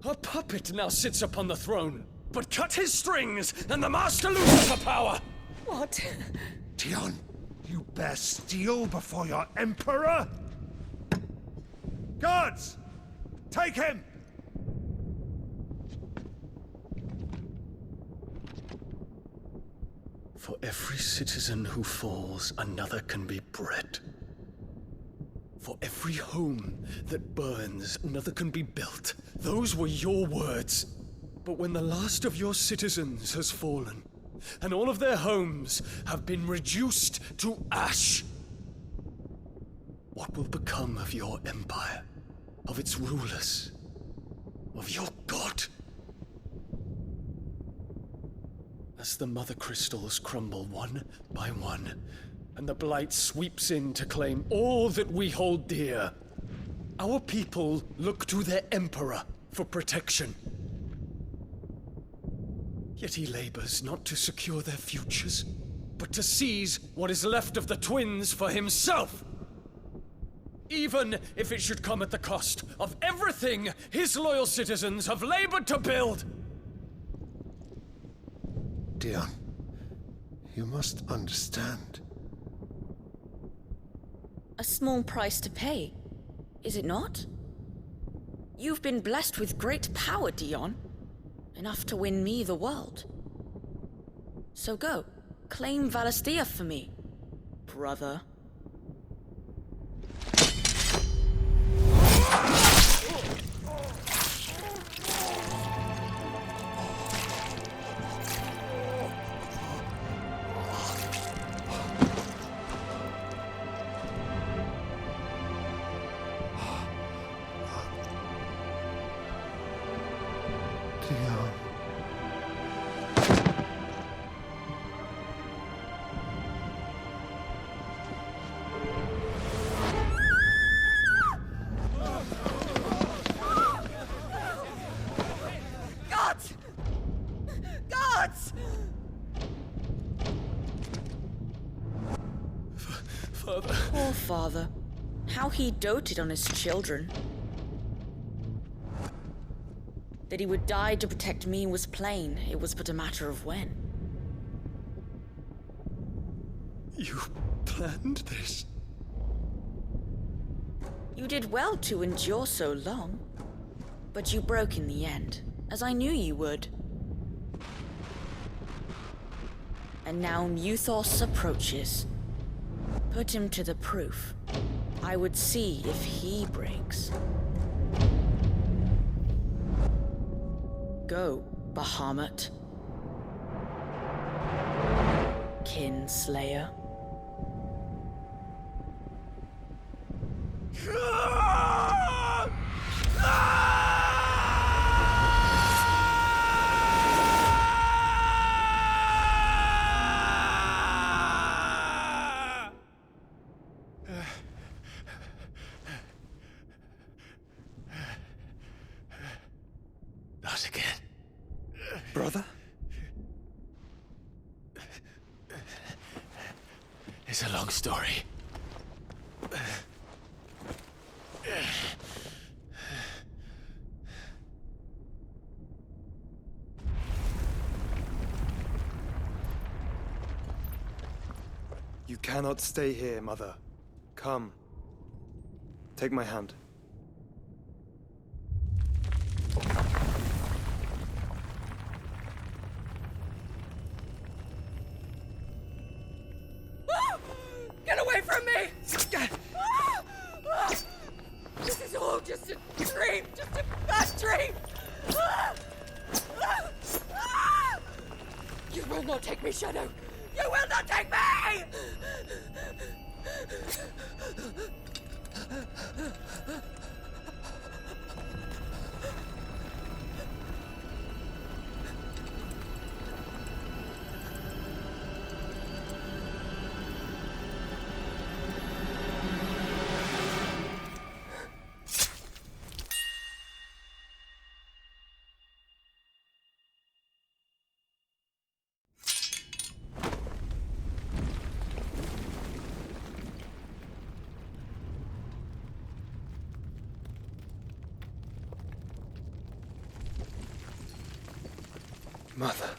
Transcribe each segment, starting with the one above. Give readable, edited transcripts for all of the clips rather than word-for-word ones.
A puppet now sits upon the throne, but cut his strings, and the master loses the power! What? Dion, you bear steel before your emperor? Guards! Take him! For every citizen who falls, another can be bred. For every home that burns, another can be built. Those were your words. But when the last of your citizens has fallen, and all of their homes have been reduced to ash, what will become of your empire, of its rulers, of your god? As the mother crystals crumble one by one, and the blight sweeps in to claim all that we hold dear, our people look to their emperor for protection. Yet he labors not to secure their futures, but to seize what is left of the twins for himself. Even if it should come at the cost of everything his loyal citizens have labored to build. Dion, you must understand. A small price to pay, is it not? You've been blessed with great power, Dion. Enough to win me the world. So go, claim Valisthea for me, brother. Dion. Gods! Gods! Father. Poor father. How he doted on his children. That he would die to protect me was plain. It was but a matter of when. You planned this? You did well to endure so long. But you broke in the end, as I knew you would. And now Muthos approaches. Put him to the proof. I would see if he breaks. Go, Bahamut. Kinslayer. Not again. Brother? It's a long story. You cannot stay here, Mother. Come. Take my hand. Get away from me! This is all just a dream, just a bad dream! You will not take me, Shadow! You will not take me! Mother.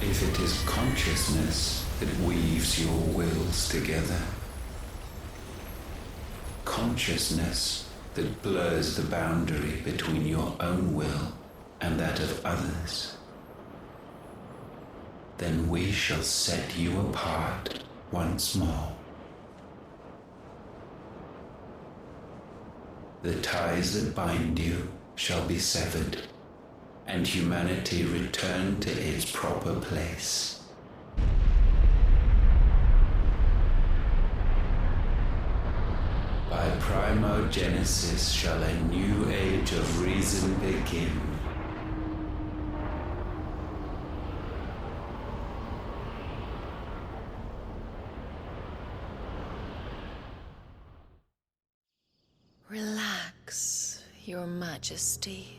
If it is consciousness that weaves your wills together, consciousness that blurs the boundary between your own will and that of others, then we shall set you apart once more. The ties that bind you shall be severed, and humanity return to its proper place. By primogenesis shall a new age of reason begin. Relax, Your Majesty.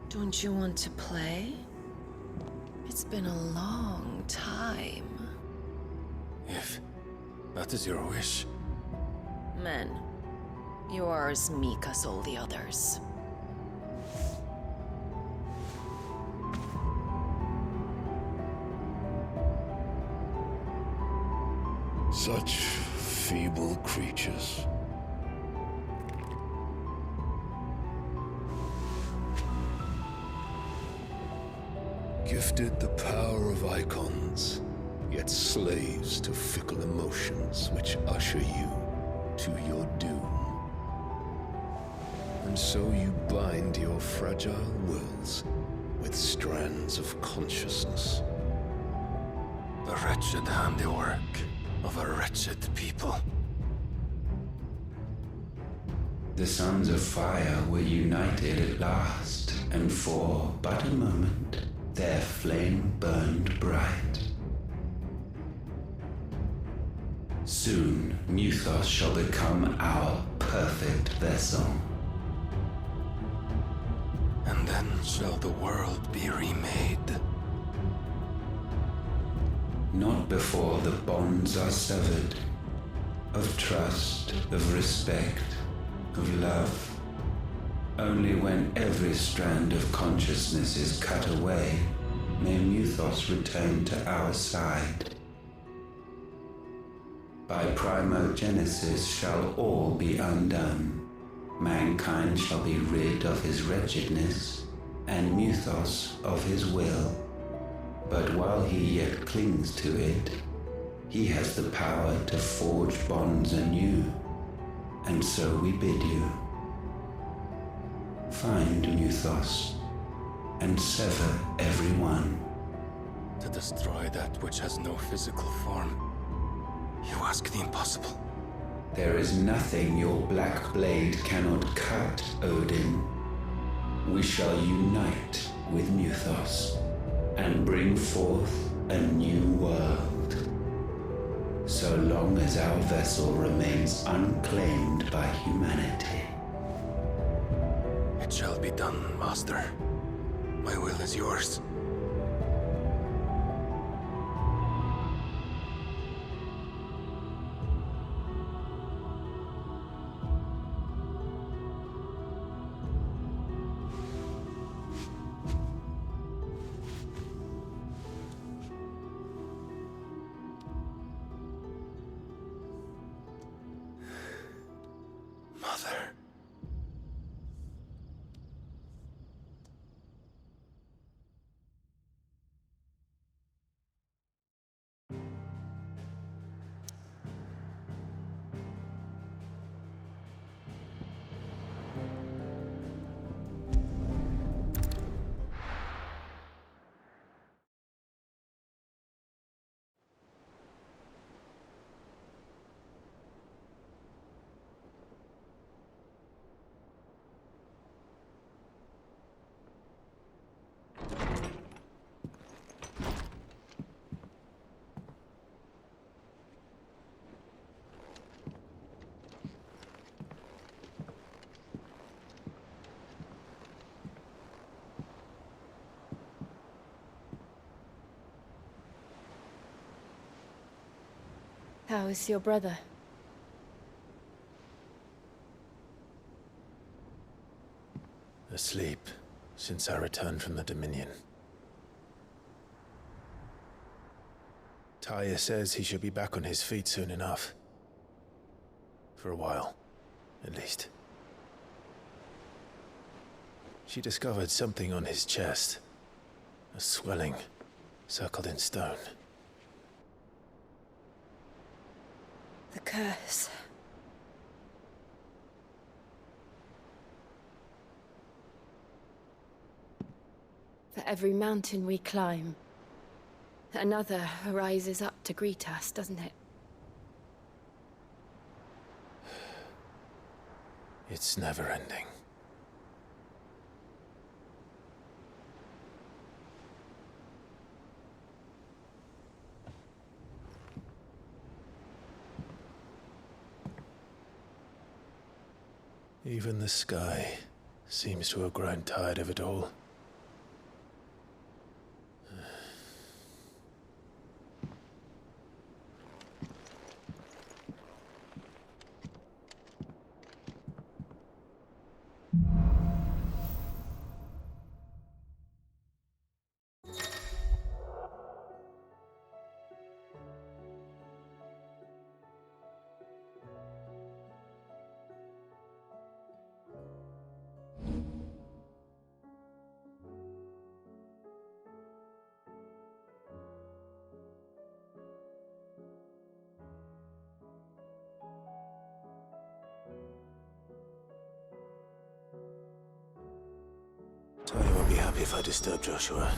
Don't you want to play? It's been a long time. If that is your wish. Men, you are as meek as all the others. Such feeble creatures. Gifted the power of icons, yet slaves to fickle emotions which usher you to your doom. And so you bind your fragile wills with strands of consciousness. The wretched handiwork of a wretched people. The sons of fire were united at last, and for but a moment their flame burned bright. Soon Mythos shall become our perfect vessel. And then shall the world be remade. Not before the bonds are severed, of trust, of respect, of love. Only when every strand of consciousness is cut away, may Mythos return to our side. By primogenesis shall all be undone. Mankind shall be rid of his wretchedness, and Mythos of his will. But while he yet clings to it, he has the power to forge bonds anew, and so we bid you. Find Mythos, and sever every one. To destroy that which has no physical form. You ask the impossible. There is nothing your black blade cannot cut, Odin. We shall unite with Mythos, and bring forth a new world. So long as our vessel remains unclaimed by humanity. It shall be done, Master. My will is yours. Mother. How is your brother? Asleep since I returned from the Dominion. Taya says he should be back on his feet soon enough. For a while, at least. She discovered something on his chest. A swelling, circled in stone. The curse. For every mountain we climb, another rises up to greet us, doesn't it? It's never ending. Even the sky seems to have grown tired of it all. Tanya won't be happy if I disturb Joshua.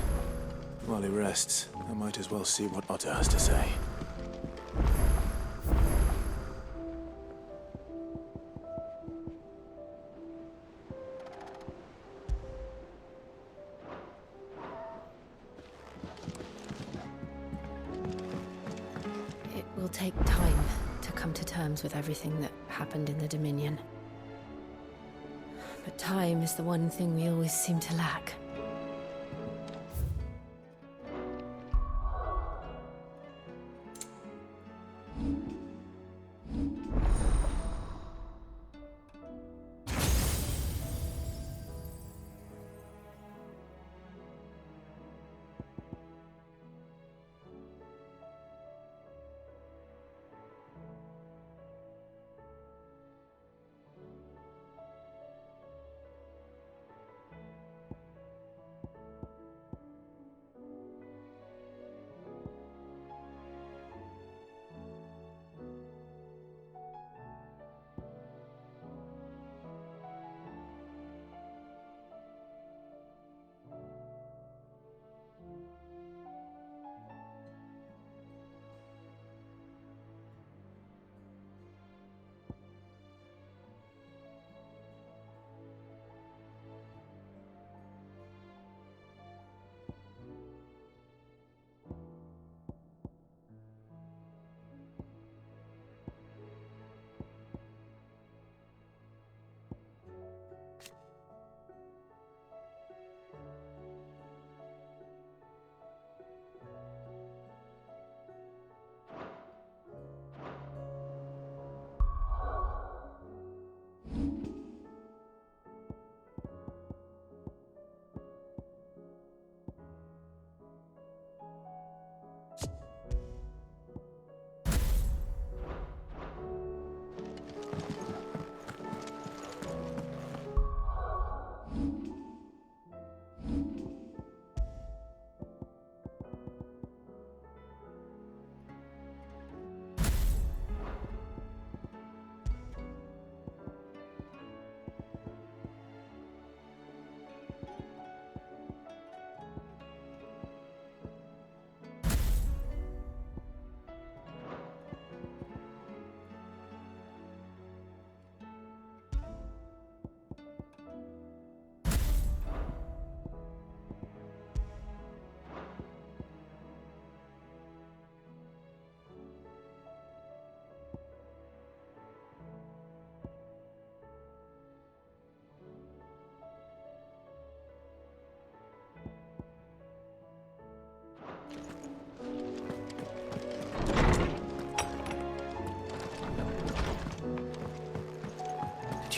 While he rests, I might as well see what Otter has to say. It will take time to come to terms with everything that happened in the Dominion. But time is the one thing we always seem to lack.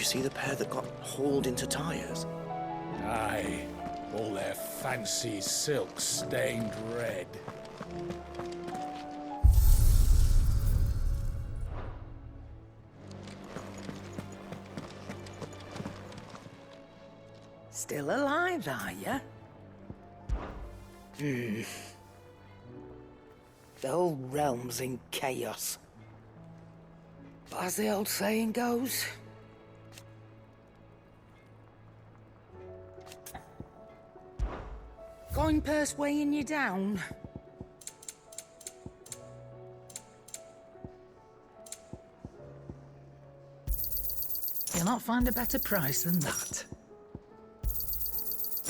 see the pair that got hauled into tires? Aye, all their fancy silks stained red. Still alive, are you? The whole realm's in chaos. But as the old saying goes, coin purse weighing you down. You'll not find a better price than that.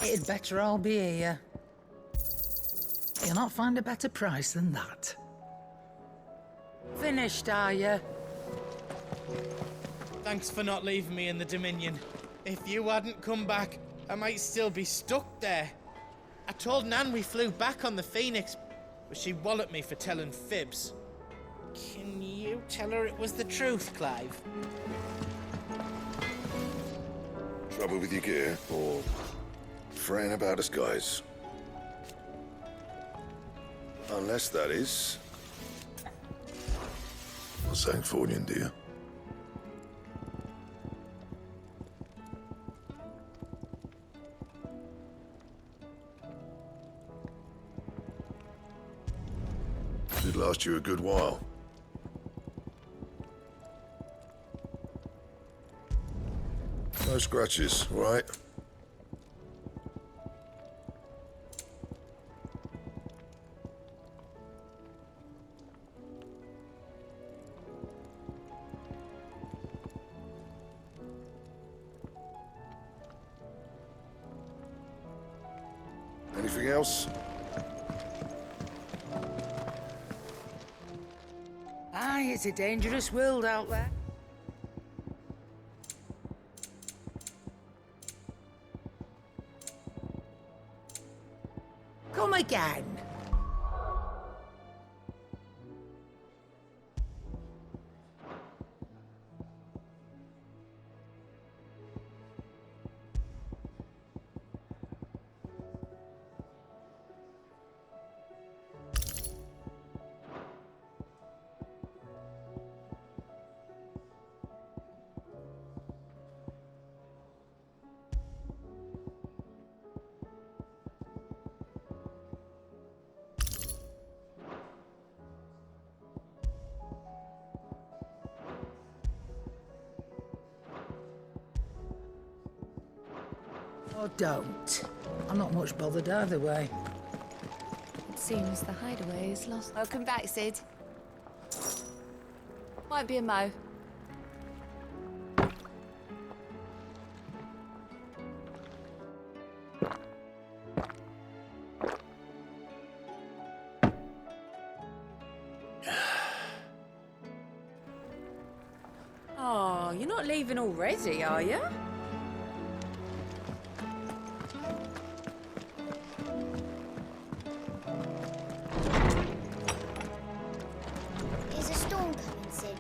It'd better all be here. You'll not find a better price than that. Finished, are you? Thanks for not leaving me in the Dominion. If you hadn't come back, I might still be stuck there. I told Nan we flew back on the Phoenix, but she walloped me for telling fibs. Can you tell her it was the truth, Clive? Trouble with your gear, or fretting about us guys? Unless that is... a Sancfordian, dear. Should last you a good while. No scratches, all right? Anything else? Aye, it's a dangerous world out there. Come again. Or don't. I'm not much bothered either way. It seems the hideaway is lost. Welcome back, Sid. Might be a mo. Oh, you're not leaving already, are you? Is a storm coming, Sid?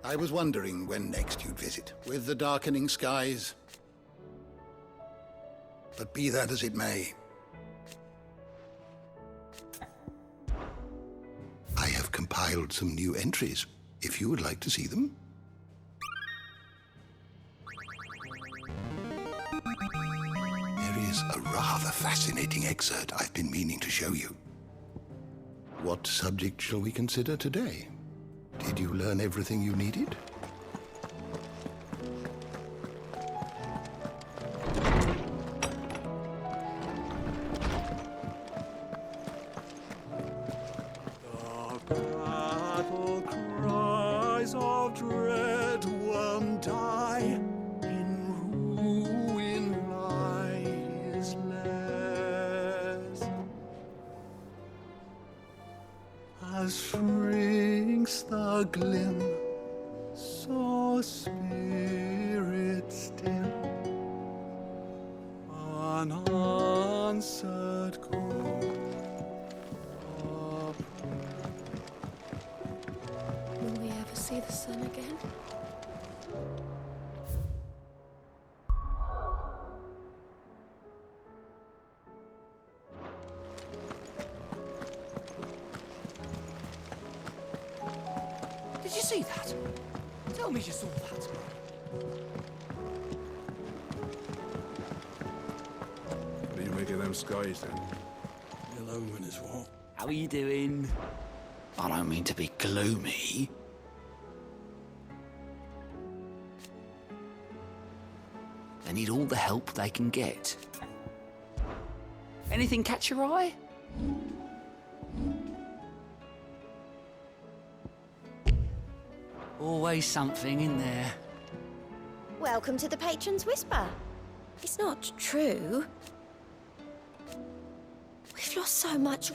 I was wondering when next you'd visit, with the darkening skies. But be that as it may, I have compiled some new entries, if you would like to see them. There is a rather fascinating excerpt I've been meaning to show you. What subject shall we consider today? Did you learn everything you needed? Battle cries of dread one die, in ruin lies less. As shrinks the glim, so spirit still, unanswered call. Will we ever see the the sun again. Did you see that? Tell me you saw that. What do you make of them skies, then? Ill omen is what? How are you doing? I don't mean to be gloomy. They need all the help they can get. Anything catch your eye? Always something in there. Welcome to the Patron's Whisper. It's not true. We've lost so much.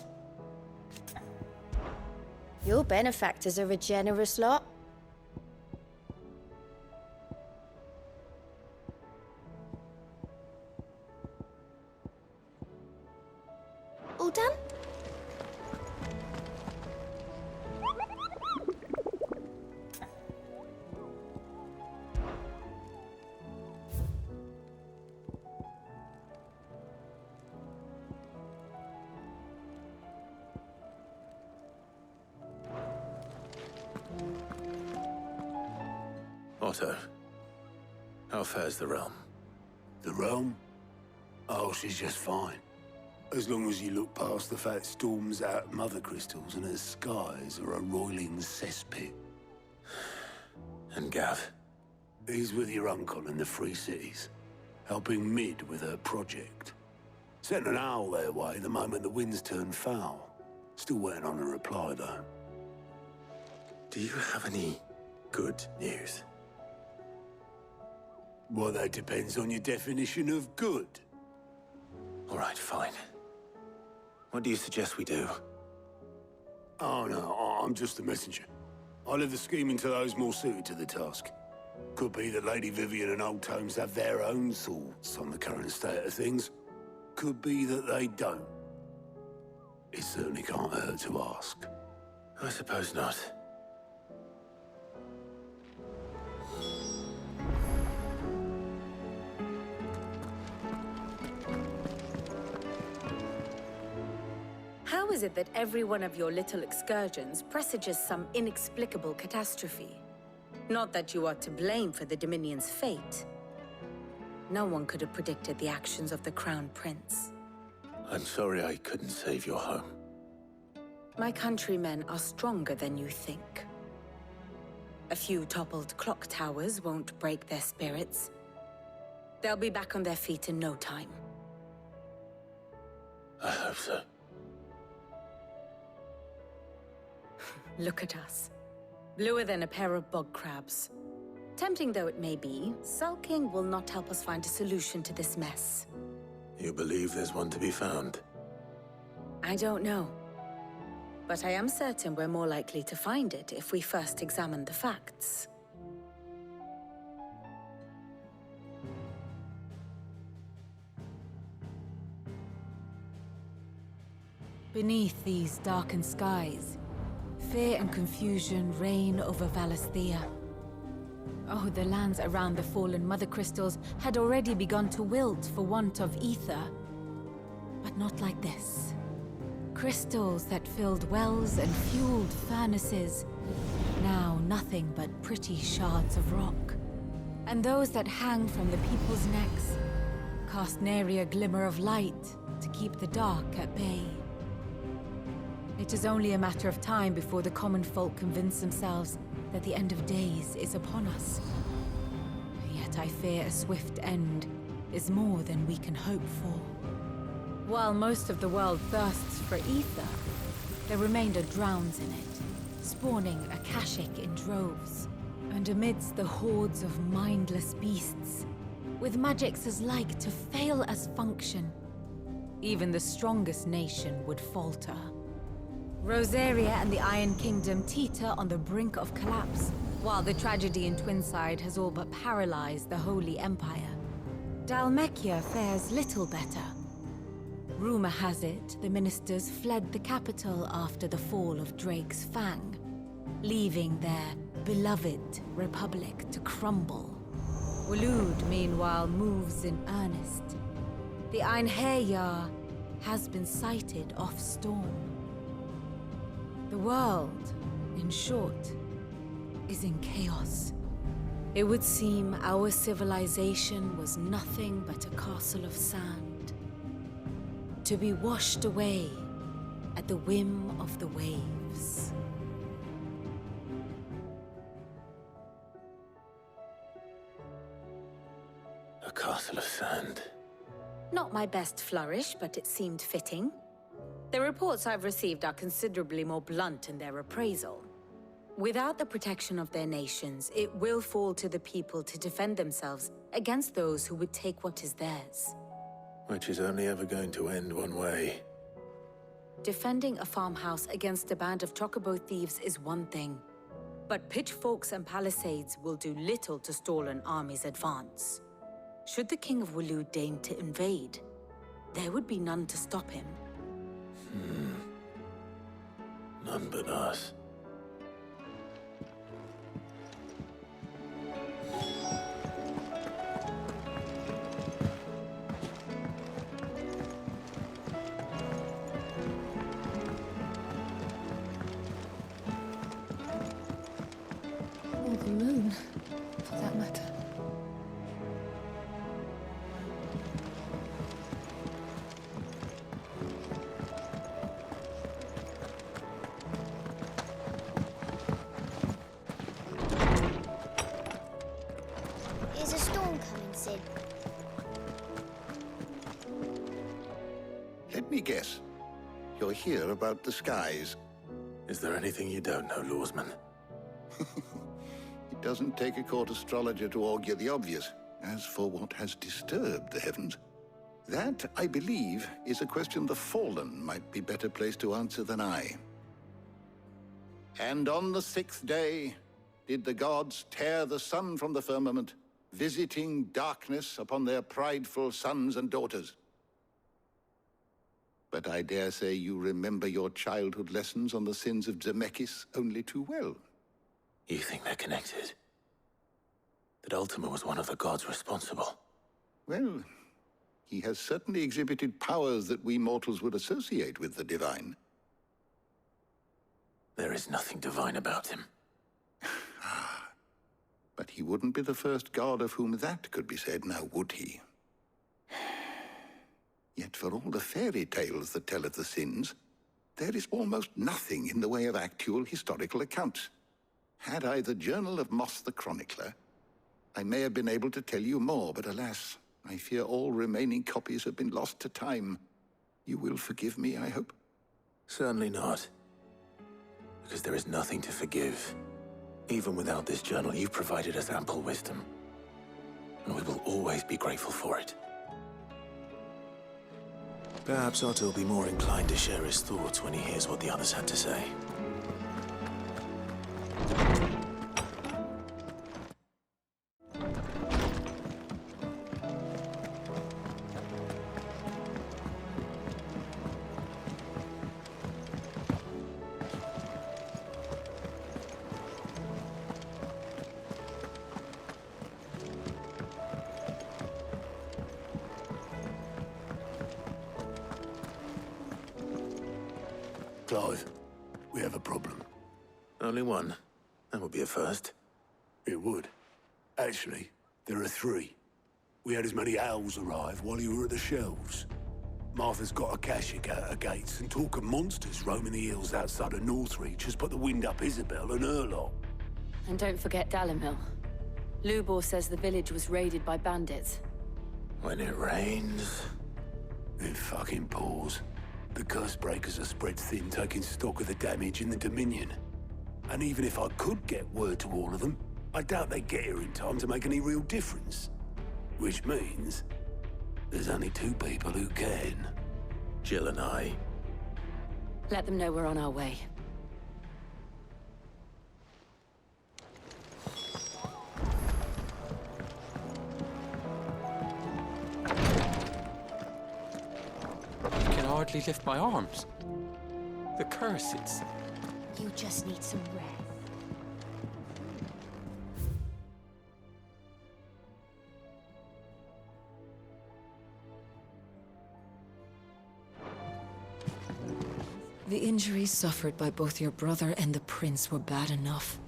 Your benefactors are a generous lot. All done? Otto, how fares the realm? The realm? Oh, she's just fine. As long as you look past the fact storms out mother crystals and her skies are a roiling cesspit. And Gav? He's with your uncle in the Free Cities, helping Mid with her project. Sent an owl their way the moment the winds turned foul. Still waiting on a reply, though. Do you have any good news? Well, that depends on your definition of good. All right, fine. What do you suggest we do? Oh, no, I'm just a messenger. I leave the scheming to those more suited to the task. Could be that Lady Vivian and Old Tomes have their own thoughts on the current state of things. Could be that they don't. It certainly can't hurt to ask. I suppose not. How is it that every one of your little excursions presages some inexplicable catastrophe? Not that you are to blame for the Dominion's fate. No one could have predicted the actions of the Crown Prince. I'm sorry I couldn't save your home. My countrymen are stronger than you think. A few toppled clock towers won't break their spirits. They'll be back on their feet in no time. I hope so. Look at us. Bluer than a pair of bog crabs. Tempting though it may be, sulking will not help us find a solution to this mess. You believe there's one to be found? I don't know. But I am certain we're more likely to find it if we first examine the facts. Beneath these darkened skies, fear and confusion reign over Valisthea. Oh, the lands around the fallen mother crystals had already begun to wilt for want of ether. But not like this. Crystals that filled wells and fueled furnaces, now nothing but pretty shards of rock. And those that hang from the people's necks cast nary a glimmer of light to keep the dark at bay. It is only a matter of time before the common folk convince themselves that the end of days is upon us. Yet I fear a swift end is more than we can hope for. While most of the world thirsts for ether, the remainder drowns in it, spawning Akashic in droves. And amidst the hordes of mindless beasts, with magics as like to fail as function, even the strongest nation would falter. Rosaria and the Iron Kingdom teeter on the brink of collapse, while the tragedy in Twinside has all but paralyzed the Holy Empire. Dalmekia fares little better. Rumor has it the ministers fled the capital after the fall of Drake's Fang, leaving their beloved republic to crumble. Waloed, meanwhile, moves in earnest. The Einherjar has been sighted off Storm. The world, in short, is in chaos. It would seem our civilization was nothing but a castle of sand, to be washed away at the whim of the waves. A castle of sand. Not my best flourish, but it seemed fitting. The reports I've received are considerably more blunt in their appraisal. Without the protection of their nations, it will fall to the people to defend themselves against those who would take what is theirs. Which is only ever going to end one way. Defending a farmhouse against a band of chocobo thieves is one thing, but pitchforks and palisades will do little to stall an army's advance. Should the King of Waloed deign to invade, there would be none to stop him. None but us. Or the moon, for that matter. Is a storm coming, Sid? Let me guess. You're here about the skies. Is there anything you don't know, Lawsman? It doesn't take a court astrologer to augur the obvious. As for what has disturbed the heavens, that, I believe, is a question the Fallen might be better placed to answer than I. And on the sixth day did the gods tear the sun from the firmament, visiting darkness upon their prideful sons and daughters. But I dare say you remember your childhood lessons on the sins of Zemeckis only too well. You think they're connected? That Ultima was one of the gods responsible? Well, he has certainly exhibited powers that we mortals would associate with the divine. There is nothing divine about him. But he wouldn't be the first god of whom that could be said, now would he? Yet for all the fairy tales that tell of the sins, there is almost nothing in the way of actual historical accounts. Had I the Journal of Moss the Chronicler, I may have been able to tell you more, but alas, I fear all remaining copies have been lost to time. You will forgive me, I hope? Certainly not. Because there is nothing to forgive. Even without this journal, you've provided us ample wisdom. And we will always be grateful for it. Perhaps Otto will be more inclined to share his thoughts when he hears what the others had to say. Clive, we have a problem. Only one. That would be a first. It would. Actually, there are three. We had as many owls arrive while you were at the shelves. Martha's got a Akashic out her gates, and talk of monsters roaming the hills outside of Northreach has put the wind up Isabel and her lot. And don't forget Dalimil. Lubor says the village was raided by bandits. When it rains... It fucking pours. The Cursebreakers are spread thin, taking stock of the damage in the Dominion. And even if I could get word to all of them, I doubt they'd get here in time to make any real difference. Which means there's only two people who can. Jill and I. Let them know we're on our way. I can hardly lift my arms. The curse, it's... You just need some rest. The injuries suffered by both your brother and the prince were bad enough.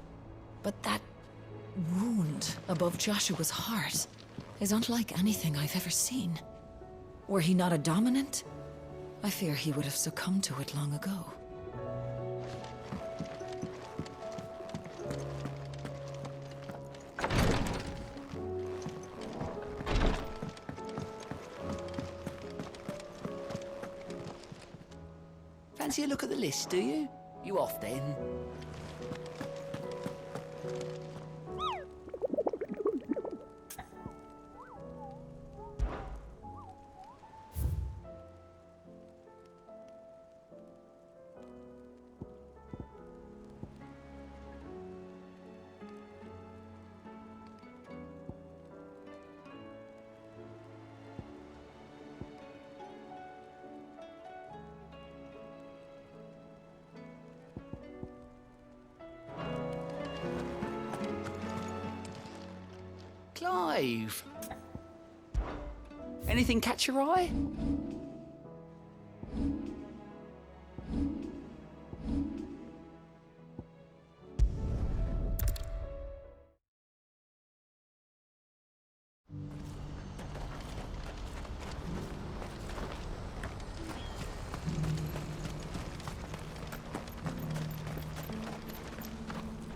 But that wound above Joshua's heart is unlike anything I've ever seen. Were he not a dominant, I fear he would have succumbed to it long ago. Fancy a look at the list, do you? You off then? Clive! Anything catch your eye?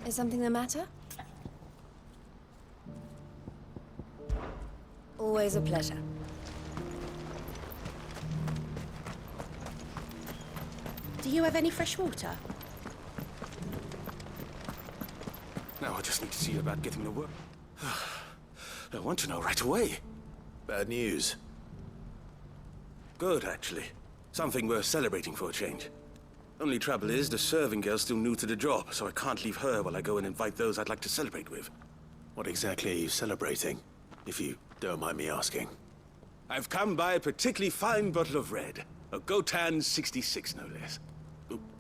Is something the matter? Always a pleasure. Do you have any fresh water? Now I just need to see about getting the work. I want to know right away. Bad news. Good, actually. Something worth celebrating for a change. Only trouble is, the serving girl's still new to the job, so I can't leave her while I go and invite those I'd like to celebrate with. What exactly are you celebrating, if you don't mind me asking? I've come by a particularly fine bottle of red. A Gotan 66, no less.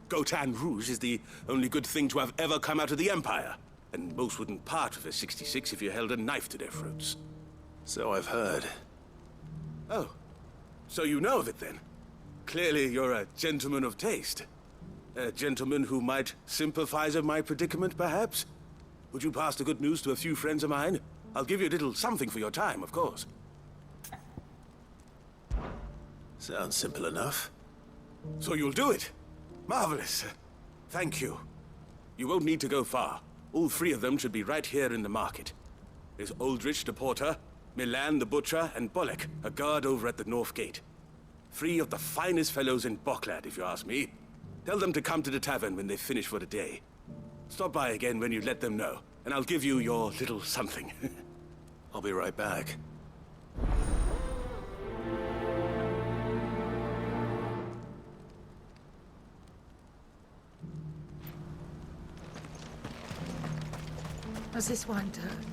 Gotan Rouge is the only good thing to have ever come out of the Empire. And most wouldn't part with a 66 if you held a knife to their throats. So I've heard. Oh, so you know of it then? Clearly you're a gentleman of taste. A gentleman who might sympathize with my predicament, perhaps? Would you pass the good news to a few friends of mine? I'll give you a little something for your time, of course. Sounds simple enough. So you'll do it? Marvelous. Thank you. You won't need to go far. All three of them should be right here in the market. There's Aldrich the porter, Milan the butcher, and Bolek, a guard over at the north gate. Three of the finest fellows in Boklad, if you ask me. Tell them to come to the tavern when they finish for the day. Stop by again when you let them know, and I'll give you your little something. I'll be right back. How's this wine turned?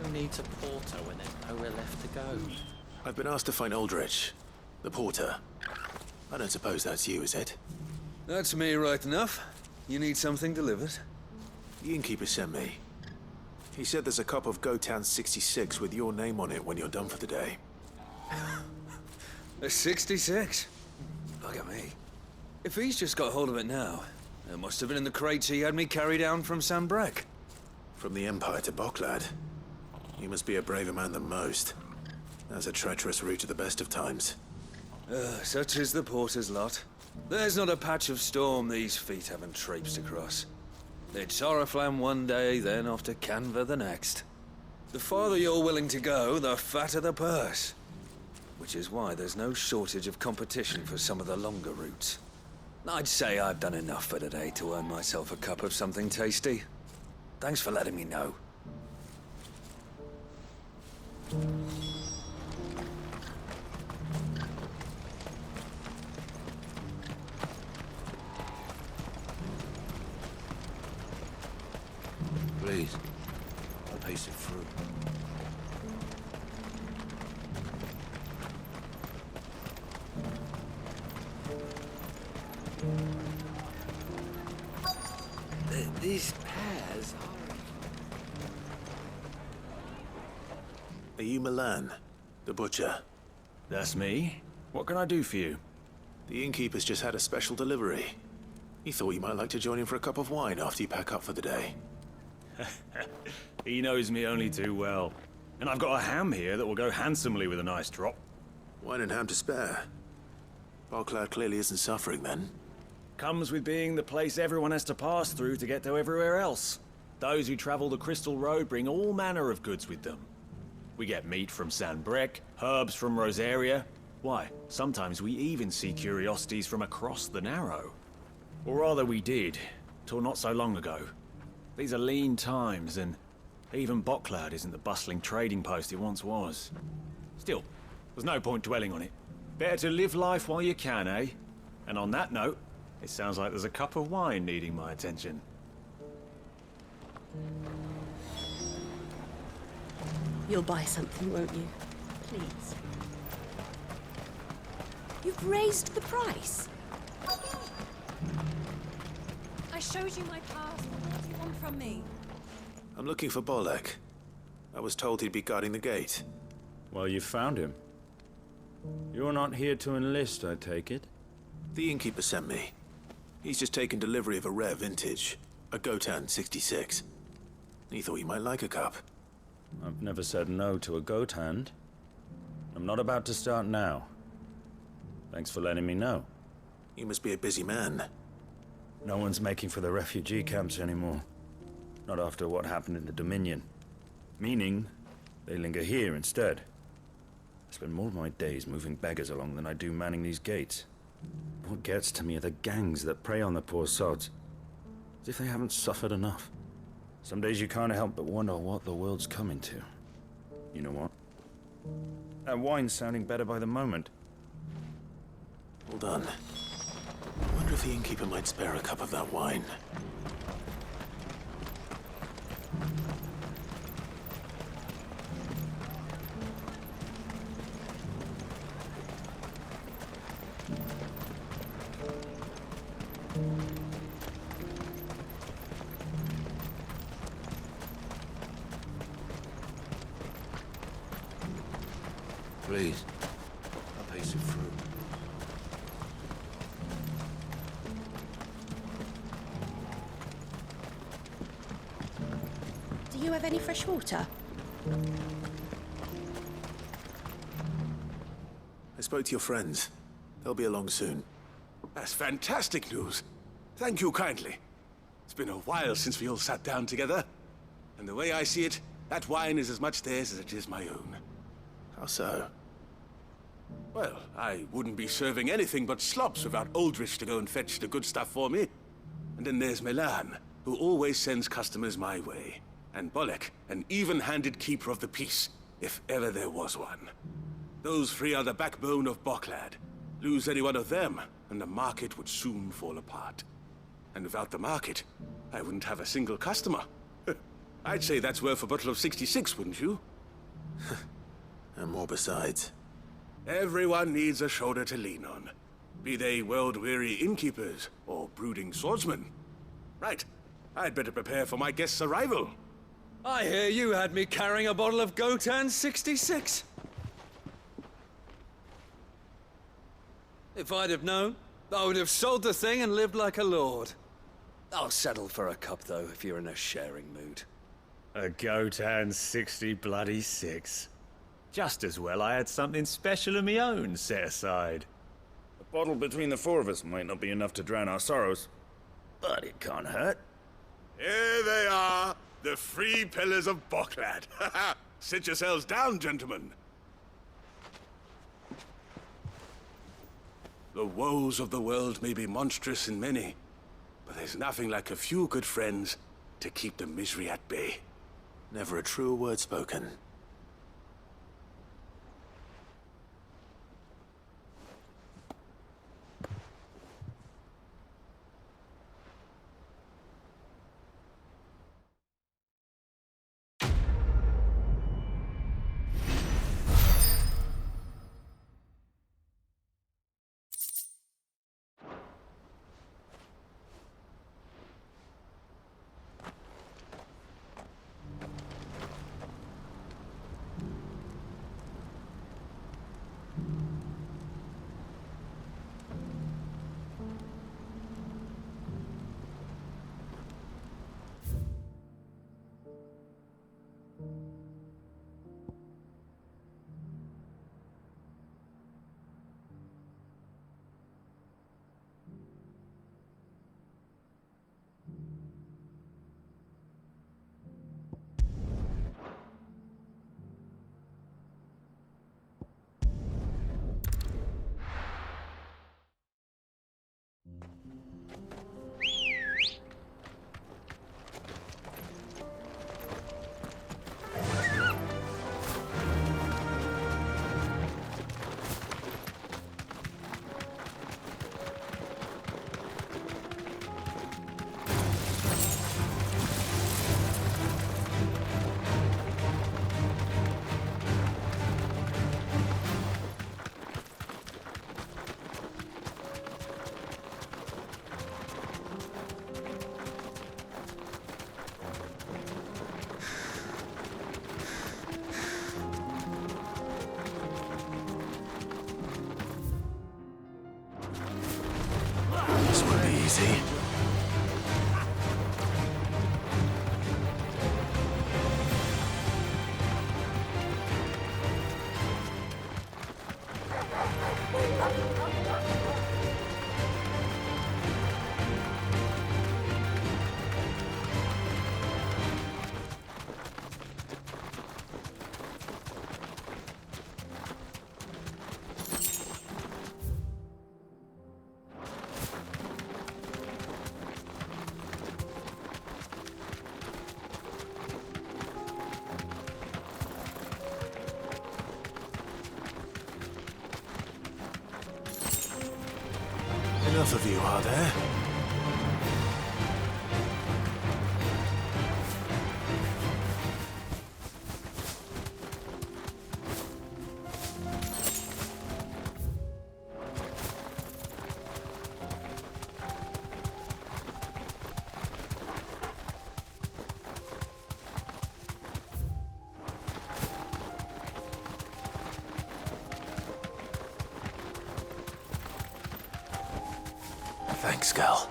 Who needs a porter when there's nowhere left to go? I've been asked to find Aldrich, the porter. I don't suppose that's you, is it? That's me right enough. You need something delivered? The innkeeper sent me. He said there's a cup of Gotan 66 with your name on it when you're done for the day. A 66? Look at me. If he's just got hold of it now, it must have been in the crates he had me carry down from Sambrek. From the Empire to Boklad. You must be a braver man than most. That's a treacherous route at the best of times. Such is the porter's lot. There's not a patch of storm these feet haven't traipsed across. It's Oriflamme one day, then off to Canva the next. The farther you're willing to go, the fatter the purse. Which is why there's no shortage of competition for some of the longer routes. I'd say I've done enough for today to earn myself a cup of something tasty. Thanks for letting me know. Please, I'll pace it through. These pears are... Are you Milan, the butcher? That's me. What can I do for you? The innkeeper's just had a special delivery. He thought you might like to join him for a cup of wine after you pack up for the day. He knows me only too well. And I've got a ham here that will go handsomely with a nice drop. Wine and ham to spare. Barclad clearly isn't suffering then. Comes with being the place everyone has to pass through to get to everywhere else. Those who travel the Crystal Road bring all manner of goods with them. We get meat from San Brec, herbs from Rosaria. Why, sometimes we even see curiosities from across the Narrow. Or rather we did, till not so long ago. These are lean times, and even Barclad isn't the bustling trading post it once was. Still, there's no point dwelling on it. Better to live life while you can, eh? And on that note, it sounds like there's a cup of wine needing my attention. You'll buy something, won't you? Please. You've raised the price. I showed you my pass. What do you want from me? I'm looking for Bolek. I was told he'd be guarding the gate. Well, you found him. You're not here to enlist, I take it? The innkeeper sent me. He's just taken delivery of a rare vintage, a Gotan 66. He thought you might like a cup. I've never said no to a goat hand. I'm not about to start now. Thanks for letting me know. You must be a busy man. No one's making for the refugee camps anymore. Not after what happened in the Dominion. Meaning, they linger here instead. I spend more of my days moving beggars along than I do manning these gates. What gets to me are the gangs that prey on the poor sods. As if they haven't suffered enough. Some days you can't help but wonder what the world's coming to. You know what? That wine's sounding better by the moment. Hold on. I wonder if the innkeeper might spare a cup of that wine. Please. I'll pace it through. Do you have any fresh water? I spoke to your friends. They'll be along soon. That's fantastic news. Thank you kindly. It's been a while since we all sat down together. And the way I see it, that wine is as much theirs as it is my own. How so? Well, I wouldn't be serving anything but slops without Aldrich to go and fetch the good stuff for me. And then there's Milan, who always sends customers my way. And Bolek, an even-handed keeper of the peace, if ever there was one. Those three are the backbone of Barclad. Lose any one of them, and the market would soon fall apart. And without the market, I wouldn't have a single customer. I'd say that's worth a bottle of 66, wouldn't you? And more besides. Everyone needs a shoulder to lean on. Be they world-weary innkeepers or brooding swordsmen. Right, I'd better prepare for my guest's arrival. I hear you had me carrying a bottle of Gotan 66. If I'd have known, I would have sold the thing and lived like a lord. I'll settle for a cup, though, if you're in a sharing mood. A Gotan 66. Just as well I had something special of my own set aside. A bottle between the four of us might not be enough to drown our sorrows, but it can't hurt. Here they are, the three pillars of Barclad. Sit yourselves down, gentlemen. The woes of the world may be monstrous in many, but there's nothing like a few good friends to keep the misery at bay. Never a truer word spoken. easy. Enough of you, are there? Thanks, girl.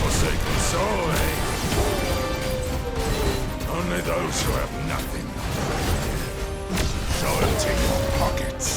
Forsaken soul, eh? Only those who have nothing shall empty your pockets.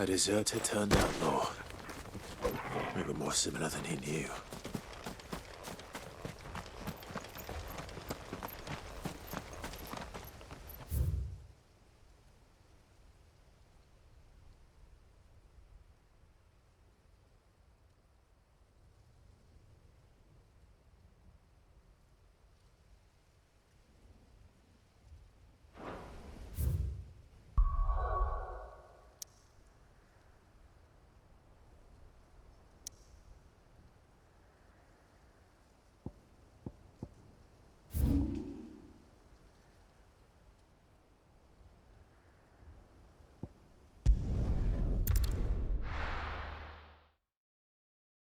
A deserter turned outlaw. We were more similar than he knew.